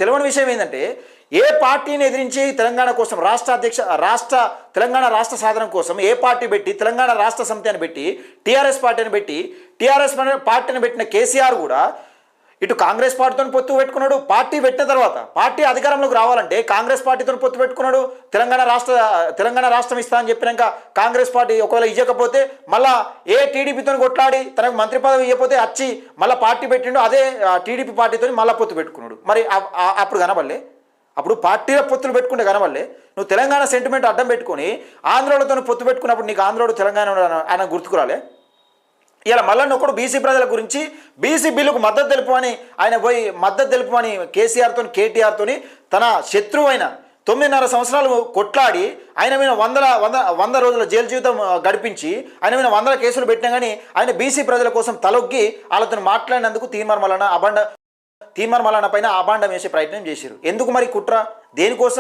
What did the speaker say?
తెలియని విషయం ఏంటంటే ఏ పార్టీని ఎదిరించి తెలంగాణ కోసం తెలంగాణ రాష్ట్ర సాధన కోసం ఏ పార్టీ పెట్టి తెలంగాణ రాష్ట్ర సమితి అని పెట్టి టీఆర్ఎస్ పార్టీని పెట్టిన కేసీఆర్ కూడా ఇటు కాంగ్రెస్ పార్టీతో పొత్తు పెట్టుకున్నాడు. పార్టీ పెట్టిన తర్వాత పార్టీ అధికారంలోకి రావాలంటే కాంగ్రెస్ పార్టీతో పొత్తు పెట్టుకున్నాడు. తెలంగాణ రాష్ట్రం ఇస్తా అని చెప్పినాక కాంగ్రెస్ పార్టీ ఒకవేళ ఇవ్వకపోతే మళ్ళా టీడీపీతో కొట్లాడి తనకు మంత్రి పదవి ఇవ్వకపోతే వచ్చి మళ్ళీ పార్టీ పెట్టిండు. అదే టీడీపీ పార్టీతో మళ్ళీ పొత్తు పెట్టుకున్నాడు. మరి అప్పుడు కనబడలే, అప్పుడు పార్టీల పొత్తులు పెట్టుకుంటే కనబడలే. నువ్వు తెలంగాణ సెంటిమెంట్ అడ్డం పెట్టుకొని ఆంధ్రోళతో పొత్తు పెట్టుకున్నప్పుడు నీకు ఆంధ్రోడు తెలంగాణ ఆయన గుర్తుకురాలే. ఇలా మళ్ళీ ఒకడు బీసీ ప్రజల గురించి బీసీ బిల్లుకు మద్దతు తెలుపమని ఆయన పోయి మద్దతు తెలుపమని కేటీఆర్తో తన శత్రువైన 9.5 సంవత్సరాలు కొట్లాడి ఆయన మీద 100 రోజుల జైలు జీవితం గడిపించి ఆయన మీద 100 కేసులు పెట్టినా కానీ ఆయన బీసీ ప్రజల కోసం తలొగ్గి వాళ్ళతో మాట్లాడినందుకు తీర్మార్ మల్లన్న పైన అభాండం వేసే ప్రయత్నం చేశారు. ఎందుకు మరి కుట్ర, దేనికోసం?